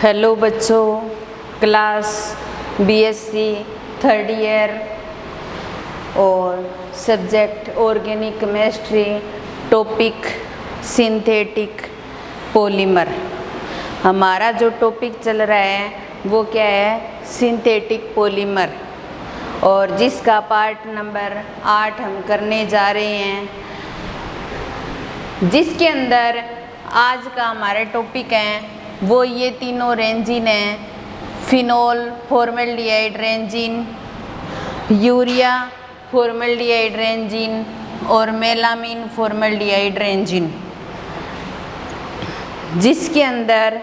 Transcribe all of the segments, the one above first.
Hello बच्चों, class BSc third year और subject organic chemistry, topic synthetic polymer. हमारा जो टॉपिक चल रहा है वो क्या है? सिंथेटिक पॉलीमर, और जिसका पार्ट नंबर 8 हम करने जा रहे हैं, जिसके अंदर आज का हमारा टॉपिक है वो ये तीनों रेंजिन हैं: फिनोल फॉर्मल्डिहाइड रेंजिन, यूरिया फॉर्मल्डिहाइड रेंजिन और मेलामीन फॉर्मल्डिहाइड रेंजिन, जिसके अंदर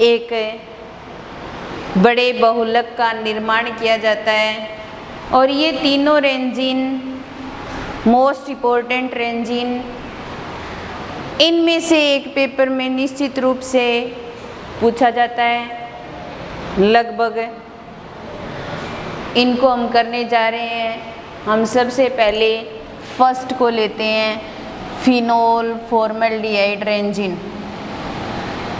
एक बड़े बहुलक का निर्माण किया जाता है। और ये तीनों रेंजिन मोस्ट इम्पोर्टेंट रेंजिन, इनमें से एक पेपर में निश्चित रूप से पूछा जाता है। लगभग इनको हम करने जा रहे हैं। हम सबसे पहले फर्स्ट को लेते हैं, phenol formaldehyde resin.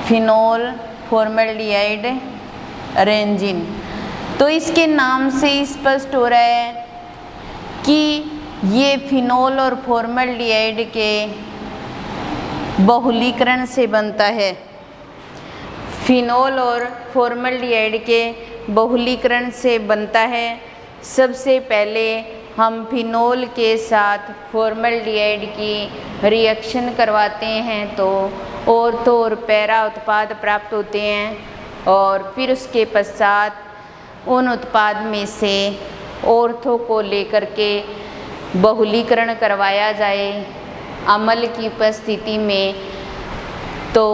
Phenol formaldehyde resin, तो इसके नाम से स्पष्ट हो रहा है कि ये फिनोल और फॉर्मल्डिहाइड के बहुलीकरण से बनता है। फिनोल और फॉर्मल्डिहाइड के बहुलीकरण से बनता है। सबसे पहले हम फिनोल के साथ फॉर्मल्डिहाइड की रिएक्शन करवाते हैं तो ऑर्थो और पैरा उत्पाद प्राप्त होते हैं, और फिर उसके पश्चात उन उत्पाद में से ऑर्थो को लेकर के बहुलीकरण करवाया जाए अम्ल की उपस्थिति में, तो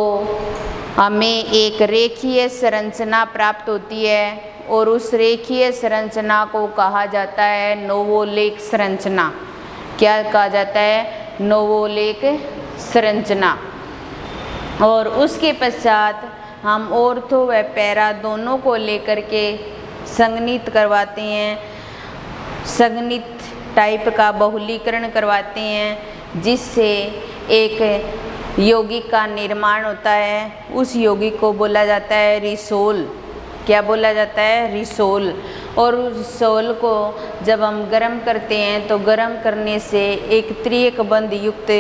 हमें एक रेखीय संरचना प्राप्त होती है, और उस रेखीय संरचना को कहा जाता है नोवोलेक संरचना। क्या कहा जाता है? नोवोलेक संरचना। और उसके पश्चात हम ऑर्थो व पैरा दोनों को लेकर के संघनित करवाते हैं, संघनित टाइप का बहुलीकरण करवाते हैं, जिससे एक यौगिक का निर्माण होता है। उस यौगिक को बोला जाता है रिसोल। क्या बोला जाता है? रिसोल। और उस रिसोल को जब हम गर्म करते हैं तो गर्म करने से एक त्रियक बंध युक्त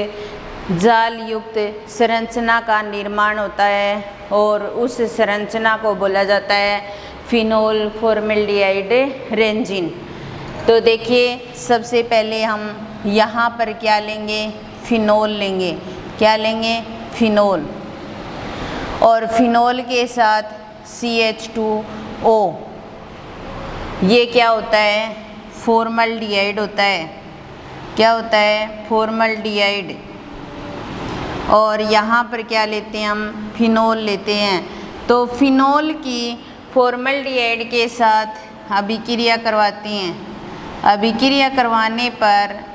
जाल युक्त संरचना का निर्माण होता है, और उस संरचना को बोला जाता है फिनोल फॉर्मल्डिहाइड रेंजिन। तो देखिए, सबसे पहले हम यहाँ पर क्या लेंगे? फिनोल लेंगे। क्या लेंगे? फिनोल। और फिनोल के साथ CH2O, ये क्या होता है? फॉर्मल्डिहाइड होता है। क्या होता है? फॉर्मल्डिहाइड। और यहाँ पर क्या लेते हैं हम? फिनोल लेते हैं। तो फिनोल की फॉर्मल्डिहाइड के साथ अभिक्रिया करवाते हैं। अभिक्रिया करवाने पर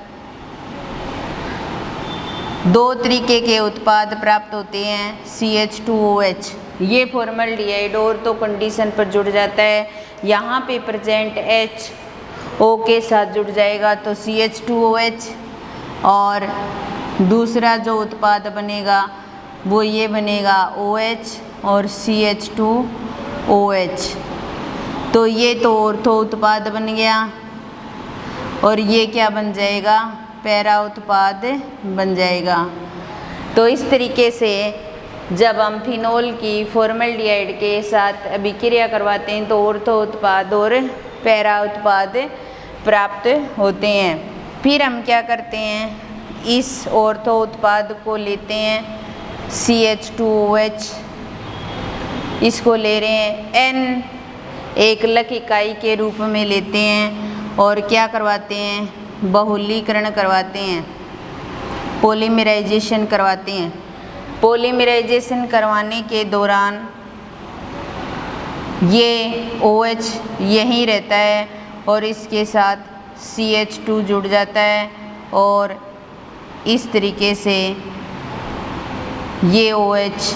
दो तरीके के उत्पाद प्राप्त होते हैं, CH2OH। ये फॉर्मल्डिहाइड ऑर्थो कंडीशन पर जुड़ जाता है, यहाँ पे प्रेजेंट HO के साथ जुड़ जाएगा तो CH2OH, और दूसरा जो उत्पाद बनेगा वो ये बनेगा OH और CH2OH। तो ये तो ऑर्थो उत्पाद बन गया, और ये क्या बन जाएगा? पैरा उत्पाद बन जाएगा। तो इस तरीके से जब हम फिनोल की फॉर्मल्डिहाइड के साथ अभिक्रिया करवाते हैं तो ऑर्थो उत्पाद और पैरा उत्पाद प्राप्त होते हैं। फिर हम क्या करते हैं? इस ऑर्थो उत्पाद को लेते हैं CH2OH, इसको ले रहे हैं N एकलक इकाई के रूप में लेते हैं, और क्या करवाते हैं? बहुलीकरण करवाते हैं, पॉलीमराइजेशन करवाते हैं। पॉलीमराइजेशन करवाने के दौरान ये OH यहीं रहता है और इसके साथ CH2 जुड़ जाता है, और इस तरीके से ये OH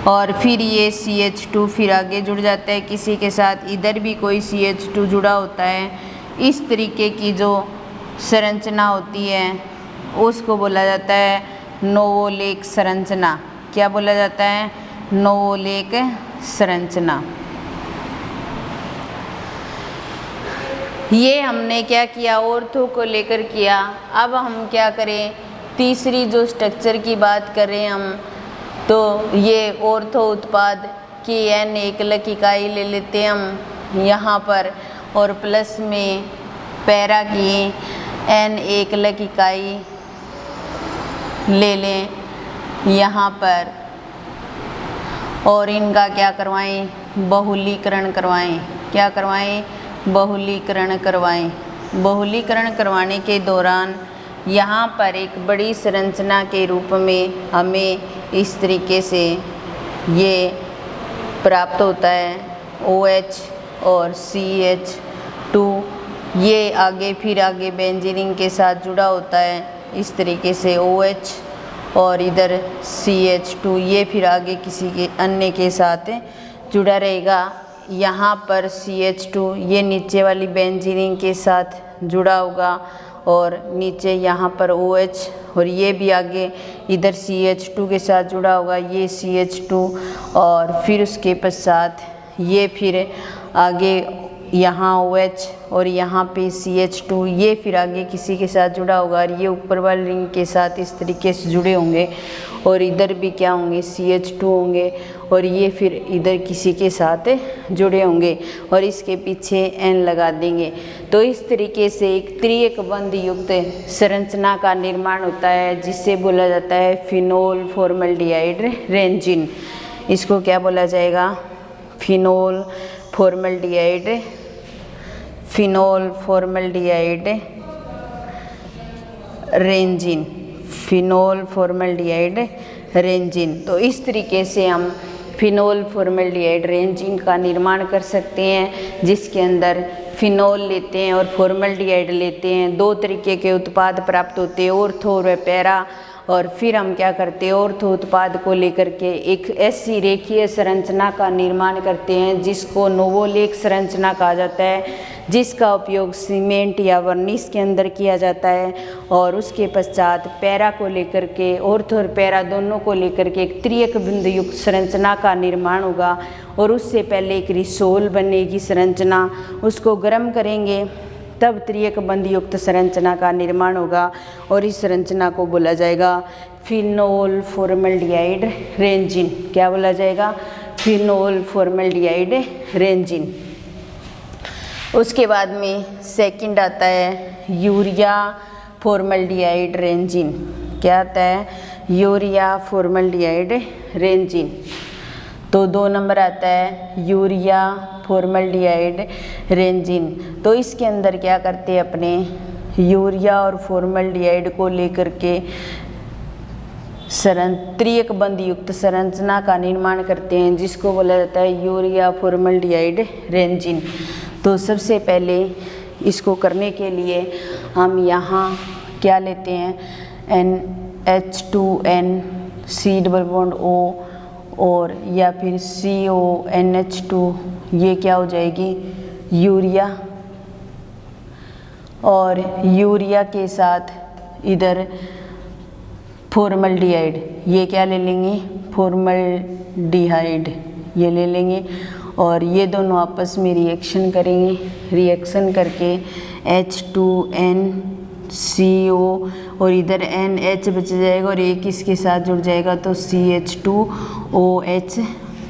और फिर ये CH2 फिर आगे जुड़ जाता है किसी के साथ, इधर भी कोई CH2 जुड़ा होता है। इस तरीके की जो संरचना होती है उसको बोला जाता है नोवोलेक संरचना। क्या बोला जाता है? नोवोलेक संरचना। ये हमने क्या किया, ऑर्थो को लेकर किया। अब हम क्या करें, तीसरी जो स्ट्रक्चर की बात कर रहे हैं हम, तो ये ऑर्थो उत्पाद की n एकलक इकाई ले लेते हैं हम यहाँ पर, और प्लस में पैरा की n एकलक इकाई ले लें यहाँ पर, और इनका क्या करवाएं, बहुलीकरण करवाएं। क्या करवाएं, बहुलीकरण करवाएं। बहुलीकरण करवाने के दौरान यहाँ पर एक बड़ी संरचना के रूप में हमें इस तरीके से ये प्राप्त होता है, OH और CH2। ये आगे फिर आगे बेंजीन के साथ जुड़ा होता है इस तरीके से OH, और इधर CH2 ये फिर आगे किसी के अन्य के साथ जुड़ा रहेगा। यहाँ पर CH2 ये नीचे वाली बेंजीन के साथ जुड़ा होगा, और नीचे यहाँ पर OH, और ये भी आगे इधर CH2 के साथ जुड़ा होगा, ये CH2, और फिर उसके पश्चात ये फिर आगे यहाँ OH और यहाँ पे CH2 ये फिर आगे किसी के साथ जुड़ा होगा, और ये ऊपर वाले रिंग के साथ इस तरीके से जुड़े होंगे, और इधर भी क्या होंगे, CH2 होंगे, और ये फिर इधर किसी के साथ जुड़े होंगे, और इसके पीछे N लगा देंगे। तो इस तरीके से एक त्रिएक बंध युक्त संरचना का निर्माण होता है, जिससे बोला जाता है फिनोल फॉर्मल्डिहाइड रेंजिन। इसको क्या बोला जाएगा, phenol formaldehyde, phenol formaldehyde resin, phenol formaldehyde resin. तो इस तरीके से हम फिनोल फॉर्मल्डिहाइड रेंजिन का निर्माण कर सकते हैं, जिसके अंदर फिनोल लेते हैं और फॉर्मल्डिहाइड लेते हैं। दो तरीके के उत्पाद प्राप्त होते हैं, ऑर्थो और पैरा। और फिर हम क्या करते हैं, ऑर्थो उत्पाद को लेकर के एक ऐसी रेखीय संरचना का निर्माण करते हैं जिसको नोवोलेक संरचना कहा जाता है, जिसका उपयोग सीमेंट या वर्निश के अंदर किया जाता है। और उसके पश्चात पैरा को लेकर के, ऑर्थो और पैरा दोनों को लेकर के एक त्रिएक बिंदु युक्त संरचना का निर्माण होगा। और उससे पहले एक रिसोल बनेगी संरचना, उसको गर्म करेंगे तब त्रिएक बंध युक्त संरचना का निर्माण होगा, और इस संरचना को बोला जाएगा फिनोल फॉर्मल्डिहाइड रेंजिन। क्या बोला जाएगा, फिनोल फॉर्मल्डिहाइड रेंजिन। उसके बाद में सेकंड आता है यूरिया फॉर्मल्डिहाइड रेंजिन। क्या आता है, यूरिया फॉर्मल्डिहाइड रेंजिन। तो 2 नंबर आता है यूरिया फॉर्मल्डिहाइड रेंजिन। तो इसके अंदर क्या करते हैं, अपने यूरिया और फॉर्मल्डिहाइड को लेकर के त्रिएक बंध युक्त संरचना का निर्माण करते हैं, जिसको बोला जाता है यूरिया फॉर्मल्डिहाइड रेंजिन। तो सबसे पहले इसको करने के लिए हम यहाँ क्या लेते हैं, NH2N C double bond O, और या फिर CONH2, ये क्या हो जाएगी, यूरिया। और यूरिया के साथ इधर फॉर्मल्डिहाइड, ये क्या ले लेंगे, फॉर्मल्डिहाइड ये ले लेंगे, और ये दोनों आपस में रिएक्शन करेंगे। रिएक्शन करके H2NCO, और इधर NH बच जाएगा, और एक इसके साथ जुड़ जाएगा तो CH2OH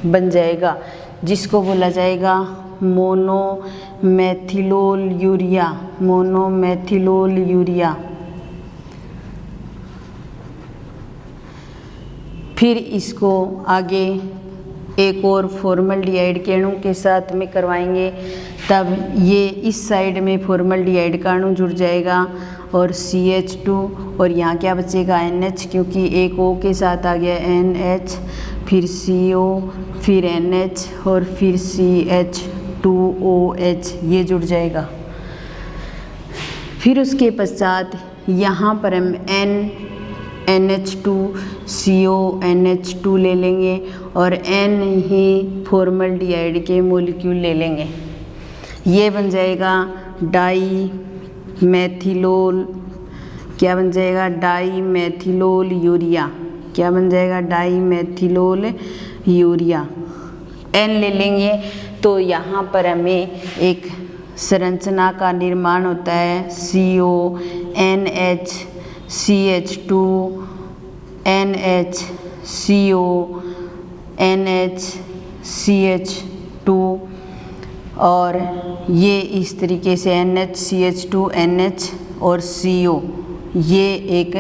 बन जाएगा, जिसको बोला जाएगा मोनोमेथिलोल यूरिया। मोनोमेथिलोल यूरिया। फिर इसको आगे एक और फॉर्मल्डिहाइड के अणु के साथ में करवाएंगे, तब ये इस साइड में फॉर्मल्डिहाइड का अणु जुड़ जाएगा, और CH2, और यहाँ क्या बचेगा, NH, क्योंकि एक O के साथ आ गया NH, फिर CO, फिर NH, और फिर CH2OH ये जुड़ जाएगा। फिर उसके पश्चात यहाँ पर हम NH2CONH2 ले लेंगे, और N ही फॉर्मल्डिहाइड के मॉलिक्यूल ले लेंगे। ये बन जाएगा डाई मैथिलोल। क्या बन जाएगा, डाई मैथिलोल यूरिया। क्या बन जाएगा, डाई मैथिलोल यूरिया। N ले लेंगे तो यहाँ पर हमें एक संरचना का निर्माण होता है CO NH CH2 NH CO NH CH2 और ये इस तरीके से NH CH2 NH और CO ये एक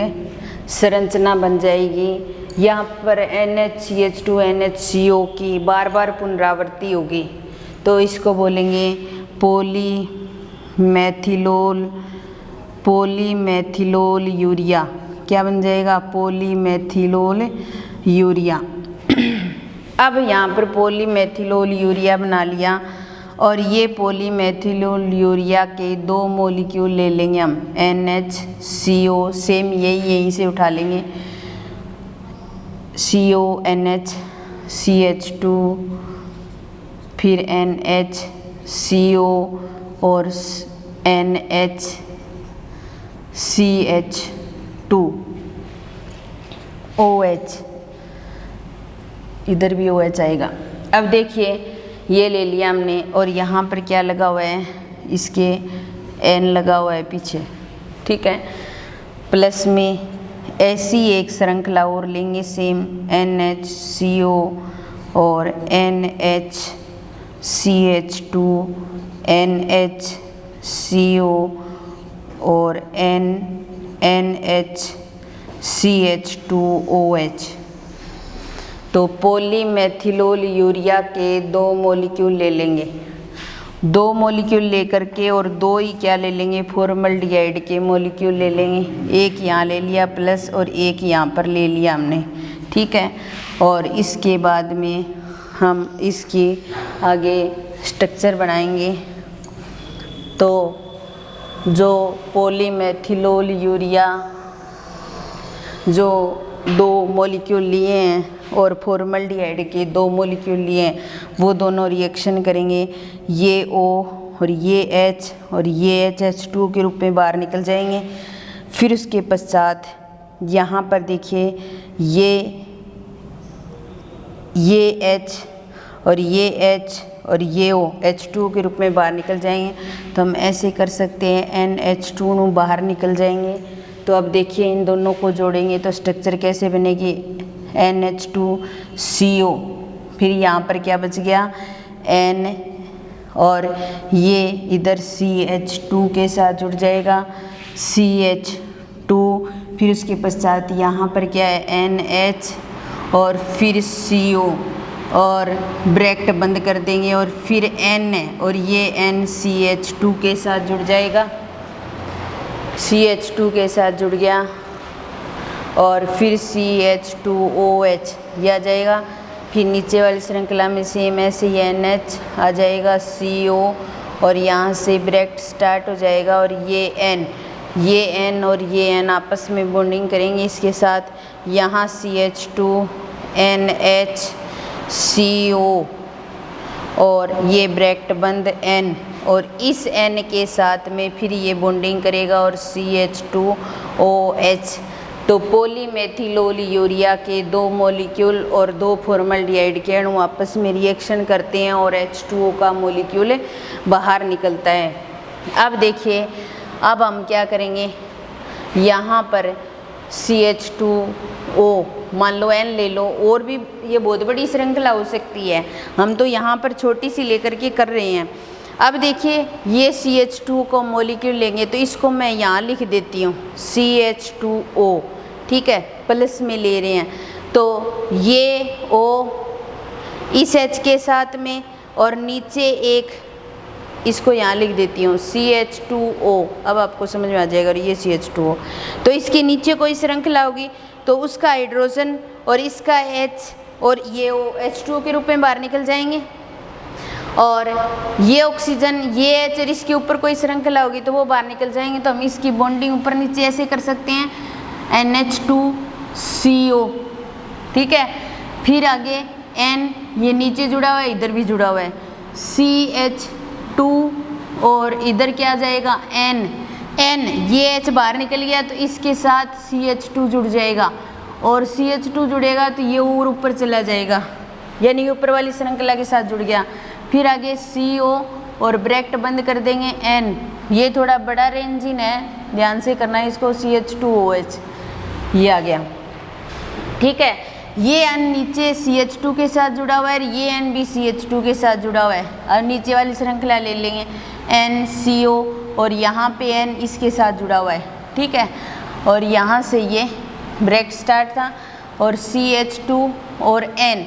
संरचना बन जाएगी। यहाँ पर NH CH2 NH CO की बार बार पुनरावृत्ति होगी तो इसको बोलेंगे पॉलीमेथिलोल यूरिया। क्या बन जाएगा? पॉलीमेथिलोल यूरिया। अब यहाँ पर पॉलीमेथिलोल यूरिया बना लिया और ये पॉलीमेथिलोल यूरिया के 2 मॉलिक्यूल ले लेंगे हम NHCO, सेम यहीं से उठा लेंगे CO NH CH2 फिर NHCO और NH CH2 OH, इधर भी OH आएगा। अब देखिए ये ले लिया हमने और यहाँ पर क्या लगा हुआ है? इसके N लगा हुआ है पीछे, ठीक है। प्लस में ऐसी एक श्रृंखला और लेंगे सेम NHCO और NHCH2 NHCO और NHCH2OH। तो पॉलीमेथिलोल यूरिया के 2 मॉलिक्यूल ले लेंगे, 2 मॉलिक्यूल लेकर के और 2 ही क्या ले लेंगे? फॉर्मल्डिहाइड के मॉलिक्यूल ले लेंगे। एक यहाँ ले लिया प्लस और एक यहाँ पर ले लिया हमने, ठीक है। और इसके बाद में हम इसकी आगे स्ट्रक्चर बनाएंगे। तो जो पॉलीमेथिलोल यूरिया जो 2 मॉलिक्यूल लिए हैं और फॉर्मल्डिहाइड के 2 मॉलिक्यूल लिए हैं वो दोनों रिएक्शन करेंगे। ये O और ये H और ये H2 के रूप में बाहर निकल जाएंगे। फिर उसके पश्चात यहाँ पर देखिए ये H और ये H और ये O H2 के रूप में बाहर निकल जाएंगे। तो हम ऐसे कर सकते हैं NH2 बाहर निकल जाएंगे। तो अब देखिए इन दोनों को जोड़ेंगे तो स्ट्रक्चर कैसे बनेगी? NH2CO, फिर यहाँ पर क्या बच गया? N और ये इधर CH2 के साथ जुड़ जाएगा CH2। फिर उसके पश्चात यहाँ पर क्या है? NH और फिर CO और ब्रैकेट बंद कर देंगे और फिर N और ये N CH2 के साथ जुड़ जाएगा, CH2 के साथ जुड़ गया और फिर CH2OH ये आ जाएगा। फिर नीचे वाली श्रृंखला में सेम ऐसे ही NH आ जाएगा CO और यहाँ से ब्रैकेट स्टार्ट हो जाएगा और ये N और ये N आपस में बॉन्डिंग करेंगे। इसके साथ यहाँ CH2 NHCO और ये ब्रैकेट बंद N और इस N के साथ में फिर ये बॉन्डिंग करेगा और CH2OH। तो पॉलीमेथिलोल यूरिया के 2 मॉलिक्यूल और 2 फॉर्मल्डिहाइड के अणु आपस में रिएक्शन करते हैं और H2O का मॉलिक्यूल बाहर निकलता है। अब देखिए अब हम क्या करेंगे? यहाँ पर CH2O मान लो N ले लो, और भी ये बहुत बड़ी श्रृंखला हो सकती है, हम तो यहाँ पर छोटी सी लेकर के कर रहे हैं। अब देखिए ये CH2 को मॉलिक्यूल लेंगे तो इसको मैं यहाँ लिख देती हूँ CH2O, ठीक है, प्लस में ले रहे हैं। तो ये O इस H के साथ में और नीचे एक इसको यहाँ लिख देती हूँ CH2O। अब आपको समझ में आ जाएगा। और ये CH2O तो इसके नीचे कोई श्रृंखला होगी तो उसका हाइड्रोजन और इसका H और ये O H2O के रूप में बाहर निकल जाएंगे और ये ऑक्सीजन ये H और इसके ऊपर कोई श्रृंखला होगी तो वो बाहर निकल जाएंगे। तो हम इसकी बॉन्डिंग ऊपर नीचे ऐसे कर सकते हैं NH2CO, ठीक है। फिर आगे N ये नीचे जुड़ा हुआ है, इधर भी जुड़ा हुआ है CH2 और इधर क्या आ जाएगा N ये H बाहर निकल गया तो इसके साथ CH2 जुड़ जाएगा और CH2 जुड़ेगा तो ये और ऊपर चला जाएगा यानी ऊपर वाली श्रृंखला के साथ जुड़ गया। फिर आगे CO और ब्रैकेट बंद कर देंगे N, ये थोड़ा बड़ा रेंजिन है, ध्यान से करना है इसको, CH2OH ये आ गया, ठीक है। ये N नीचे CH2 के साथ जुड़ा हुआ है, ये N भी CH2 के साथ जुड़ा हुआ है। अब नीचे वाली श्रृंखला ले लेंगे NCO और यहाँ पे N इसके साथ जुड़ा हुआ है, ठीक है। और यहाँ से ये ब्रैकेट स्टार्ट था और CH2 और N,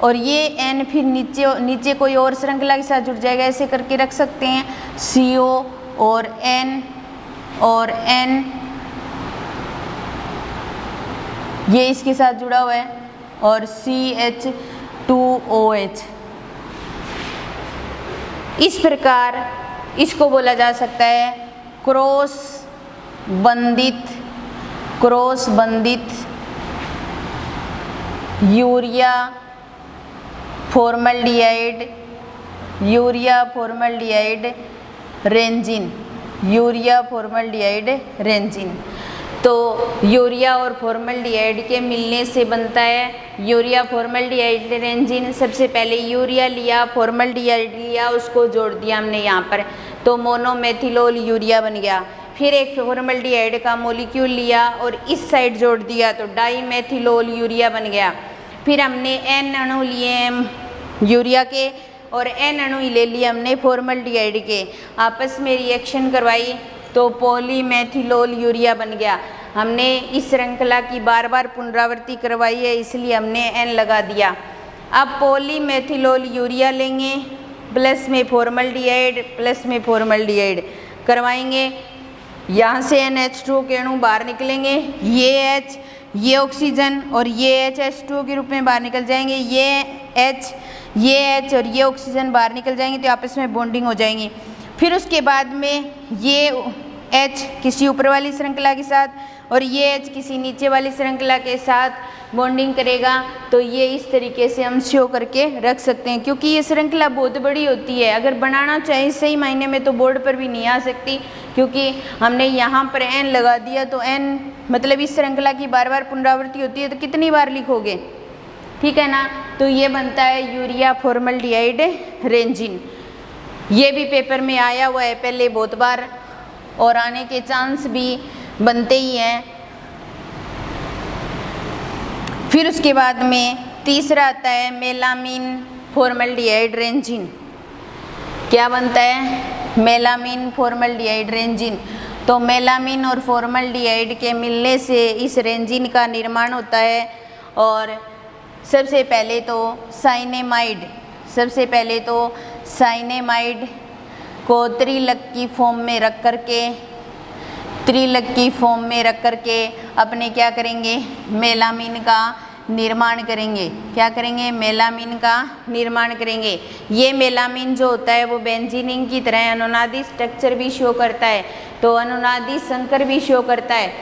और ये N फिर नीचे कोई और श्रृंखला के साथ जुड़ जाएगा, ऐसे करके रख सकते हैं CO और N ये इसके साथ जुड़ा हुआ है और CH2OH। इस प्रकार इसको बोला जा सकता है क्रॉस बंधित यूरिया फॉर्मल्डिहाइड रेंजिन। तो यूरिया और फॉर्मल्डिहाइड के मिलने से बनता है यूरिया फॉर्मल्डिहाइड रेंजिन। सबसे पहले यूरिया लिया, फॉर्मल्डिहाइड लिया, उसको जोड़ दिया हमने यहाँ पर, तो मोनोमेथिलोल यूरिया बन गया। फिर एक फॉर्मल्डिहाइड का मॉलिक्यूल लिया और इस साइड जोड़ दिया तो डाईमेथिलोल यूरिया बन गया। फिर हमने N अणु लिए यूरिया के और N अणु ले लिए हमने फॉर्मल्डिहाइड के, आपस में रिएक्शन करवाई तो पॉलीमेथिलोल यूरिया बन गया। हमने इस श्रृंखला की बार बार पुनरावृत्ति करवाई है, इसलिए हमने N लगा दिया। अब पॉलीमेथिलोल यूरिया लेंगे, प्लस में फॉर्मल्डिहाइड करवाएंगे, यहाँ से NH2 के अणु बाहर निकलेंगे, ये H, ये ऑक्सीजन और ये H H2O के रूप में बाहर निकल जाएंगे, ये H और ये ऑक्सीजन बाहर निकल जाएंगे तो आपस में बॉन्डिंग हो जाएंगी। फिर उसके बाद में ये H किसी ऊपर वाली श्रृंखला के साथ और ये H किसी नीचे वाली श्रृंखला के साथ बॉन्डिंग करेगा, तो ये इस तरीके से हम शो करके रख सकते हैं। क्योंकि ये श्रृंखला बहुत बड़ी होती है, अगर बनाना चाहे सही मायने में तो बोर्ड पर भी नहीं आ सकती, क्योंकि हमने यहाँ पर N लगा दिया तो N मतलब इस श्रृंखला की बार बार पुनरावृत्ति होती है तो कितनी बार लिखोगे, ठीक है ना। तो ये बनता है यूरिया फॉर्मल्डिहाइड रेंजिन। ये भी पेपर में आया हुआ है पहले बहुत बार और आने के चांस भी बनते ही हैं। फिर उसके बाद में तीसरा आता है मेलामीन फॉर्मल्डिहाइड रेंजिन। क्या बनता है? मेलामीन फॉर्मल्डिहाइड रेंजिन। तो मेलामीन और फॉर्मल्डिहाइड के मिलने से इस रेंजिन का निर्माण होता है। और सबसे पहले तो साइनेमाइड को त्रिलक की फॉर्म में रख करके अपने क्या करेंगे, मेलामीन का निर्माण करेंगे। क्या करेंगे? मेलामीन का निर्माण करेंगे। ये मेलामीन जो होता है वो बेंजीनिन की तरह अनुनादी स्ट्रक्चर भी शो करता है, तो अनुनादी संकर भी शो करता है।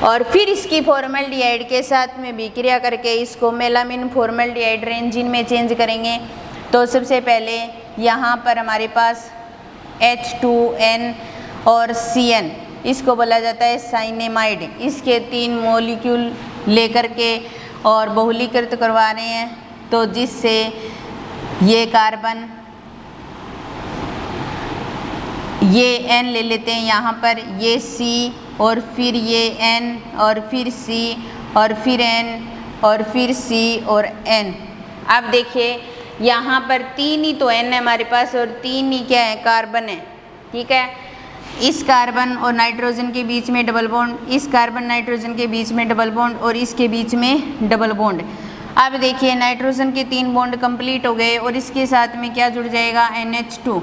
और फिर इसकी फॉर्मल्डिहाइड के साथ में विक्रिया करके इसको मेलामीन फॉर्मल्डिहाइड रेंजिन में चेंज करेंगे। तो सबसे पहले यहाँ पर हमारे पास H2N और CN, इसको बोला जाता है साइनेमाइड। इसके 3 मॉलिक्यूल लेकर के और बहुलीकृत करवा रहे हैं, तो जिससे ये कार्बन, ये N ले लेते हैं यहाँ पर, ये C और फिर ये N और फिर C और फिर N और फिर C और N। अब देखिए यहाँ पर 3 ही तो N है हमारे पास और 3 ही क्या है, कार्बन है, ठीक है। इस कार्बन और नाइट्रोजन के बीच में डबल बॉन्ड, इस कार्बन नाइट्रोजन के बीच में डबल बॉन्ड और इसके बीच में डबल बॉन्ड। अब देखिए नाइट्रोजन के 3 बॉन्ड कंप्लीट हो गए और इसके साथ में क्या जुड़ जाएगा, NH2,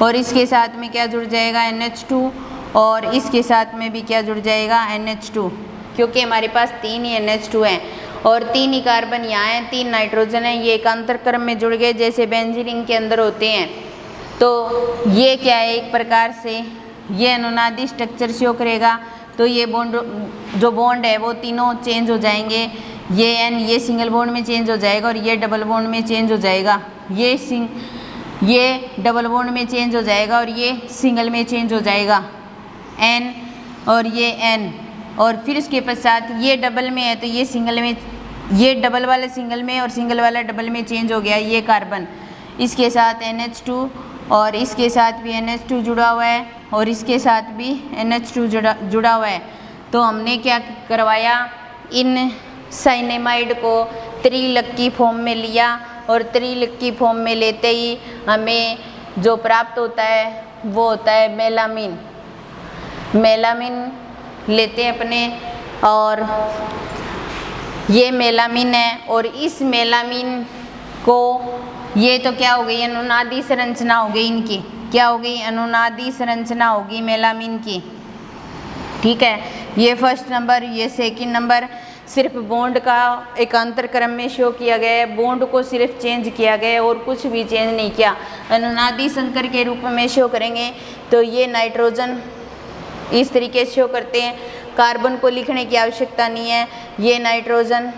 और इसके साथ में क्या जुड़ जाएगा, NH2, और इसके साथ में भी क्या जुड़ जाएगा, NH2, क्योंकि हमारे पास 3 ही NH2 हैं और 3 ही कार्बन यहाँ हैं, 3 नाइट्रोजन हैं, ये एकांतर क्रम में जुड़ गए जैसे बेंजीन के अंदर होते हैं। तो ये क्या है, एक प्रकार से ये अनुनादी स्ट्रक्चर शो करेगा। तो ये बॉन्ड, जो बॉन्ड है वो तीनों चेंज हो जाएंगे। ये N ये सिंगल बॉन्ड में चेंज हो जाएगा और ये डबल बॉन्ड में चेंज हो जाएगा, ये डबल बॉन्ड में चेंज हो जाएगा और ये सिंगल में चेंज हो जाएगा, N और ये N। और फिर उसके पश्चात ये डबल में है तो ये सिंगल में ये डबल वाला सिंगल में और सिंगल वाला डबल में चेंज हो गया। ये कार्बन इसके साथ NH2 और इसके साथ भी NH2 जुड़ा हुआ है और इसके साथ भी NH2 जुड़ा हुआ है। तो हमने क्या करवाया, इन साइनेमाइड को त्रिलक की फॉर्म में लिया और त्रिलक की फॉर्म में लेते ही हमें जो प्राप्त होता है वो होता है मेलामीन। मेलामीन लेते हैं अपने, और ये मेलामीन है। और इस मेलामीन को, ये तो क्या हो गई, अनुनादी संरचना हो गई इनकी, क्या हो गई, अनुनादी संरचना होगी मेलामीन की। ठीक है, ये फर्स्ट नंबर, ये सेकंड नंबर। सिर्फ बॉन्ड का एकांतर क्रम में शो किया गया है, बॉन्ड को सिर्फ चेंज किया गया है और कुछ भी चेंज नहीं किया। अनुनादी संकर के रूप में शो करेंगे तो ये नाइट्रोजन इस तरीके से शो करते हैं। कार्बन को लिखने की आवश्यकता नहीं है, ये नाइट्रोजन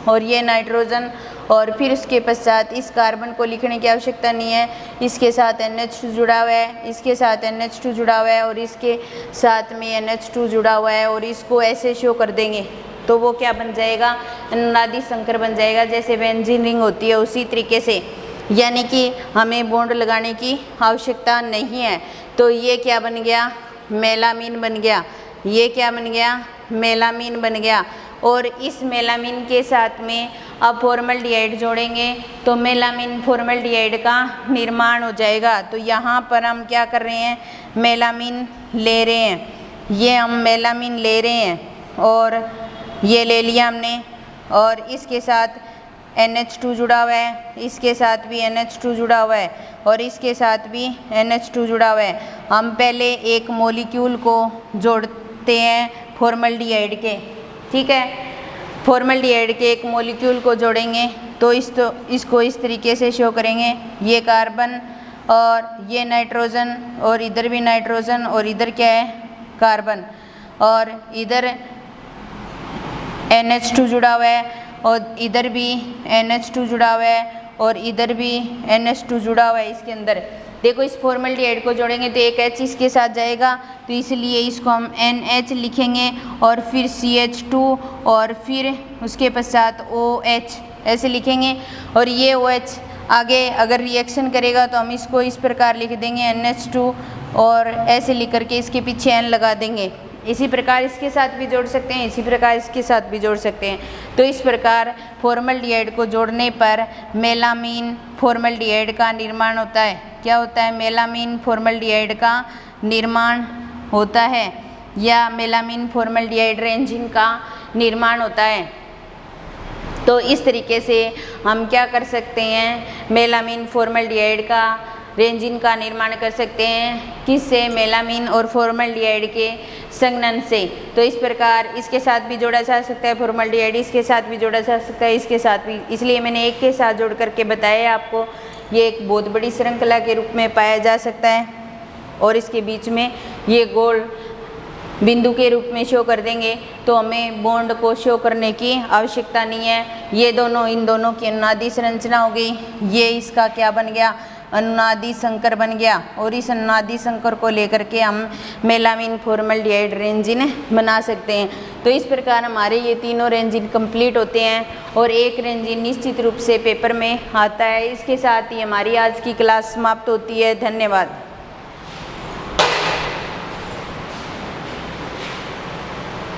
और ये नाइट्रोजन, और फिर उसके पश्चात इस कार्बन को लिखने की आवश्यकता नहीं है, इसके साथ NH2 जुड़ा हुआ है, इसके साथ NH2 जुड़ा हुआ है और इसके साथ में NH2 जुड़ा हुआ है, और इसको ऐसे शो कर देंगे तो वो क्या बन जाएगा, अनुनादी संकर बन जाएगा। जैसे बेंजीन रिंग होती है उसी तरीके से, यानी कि हमें बॉन्ड लगाने की आवश्यकता नहीं है। तो ये क्या बन गया, मेलामीन बन गया। ये क्या बन गया, मेलामीन बन गया। और इस मेलामीन के साथ में अब फॉर्मल्डिहाइड जोड़ेंगे तो मेलामीन फॉर्मल्डिहाइड का निर्माण हो जाएगा। तो यहाँ पर हम क्या कर रहे हैं, मेलामीन ले रहे हैं, ये हम मेलामीन ले रहे हैं और ये ले लिया हमने, और इसके साथ NH2 जुड़ा हुआ है, इसके साथ भी NH2 जुड़ा हुआ है और इसके साथ भी NH2 जुड़ा हुआ है। हम पहले एक मॉलिक्यूल को जोड़ते हैं फॉर्मल्डिहाइड के, ठीक है, फॉर्मल्डिहाइड के एक मॉलिक्यूल को जोड़ेंगे तो इसको इस तरीके से शो करेंगे, ये कार्बन और ये नाइट्रोजन और इधर भी नाइट्रोजन और इधर क्या है, कार्बन, और इधर NH2 जुड़ा हुआ है और इधर भी NH2 जुड़ा हुआ है और इधर भी NH2 जुड़ा हुआ है। इसके अंदर देखो, इस फॉर्मल्डिहाइड को जोड़ेंगे तो एक H इसके साथ जाएगा, तो इसलिए इसको हम NH लिखेंगे और फिर CH2 और फिर उसके पश्चात OH ऐसे लिखेंगे। और ये OH आगे अगर रिएक्शन करेगा तो हम इसको इस प्रकार लिख देंगे NH2 और ऐसे लिख करके इसके पीछे N लगा देंगे। इसी प्रकार इसके साथ भी जोड़ सकते हैं, इसी प्रकार इसके साथ भी जोड़ सकते हैं। तो इस प्रकार फॉर्मल्डिहाइड को जोड़ने पर मेलामीन फॉर्मल्डिहाइड का निर्माण होता है। क्या होता है, मेलामीन फॉर्मल्डिहाइड का निर्माण होता है या मेलामीन फॉर्मल्डिहाइड रेंजिन का निर्माण होता है। तो इस तरीके से हम क्या कर सकते हैं, मेलामीन फॉर्मल्डिहाइड का रेंजिन का निर्माण कर सकते हैं। किससे, मेलामीन और फॉर्मल्डिहाइड के संघनन से। तो इस प्रकार इसके साथ भी जोड़ा जा सकता है फॉर्मल्डिहाइड, इसके साथ भी जोड़ा जा सकता है, इसके साथ भी, इसलिए मैंने एक के साथ जोड़ करके बताया आपको। ये एक बहुत बड़ी श्रृंखला के रूप में पाया जा सकता है और इसके बीच में ये गोल बिंदु के रूप में शो कर देंगे तो हमें बॉन्ड को शो करने की आवश्यकता नहीं है। ये दोनों, इन दोनों की अनुनादी संरचना हो गई, ये इसका क्या बन गया, अनुनादी संकर बन गया। और इस अनुनादी संकर को लेकर के हम मेलामीन फॉर्मल्डिहाइड रेंजिन बना सकते हैं। तो इस प्रकार हमारे ये तीनों रेंजिन कंप्लीट होते हैं और एक रेंजिन निश्चित रूप से पेपर में आता है। इसके साथ ही हमारी आज की क्लास समाप्त होती है। धन्यवाद।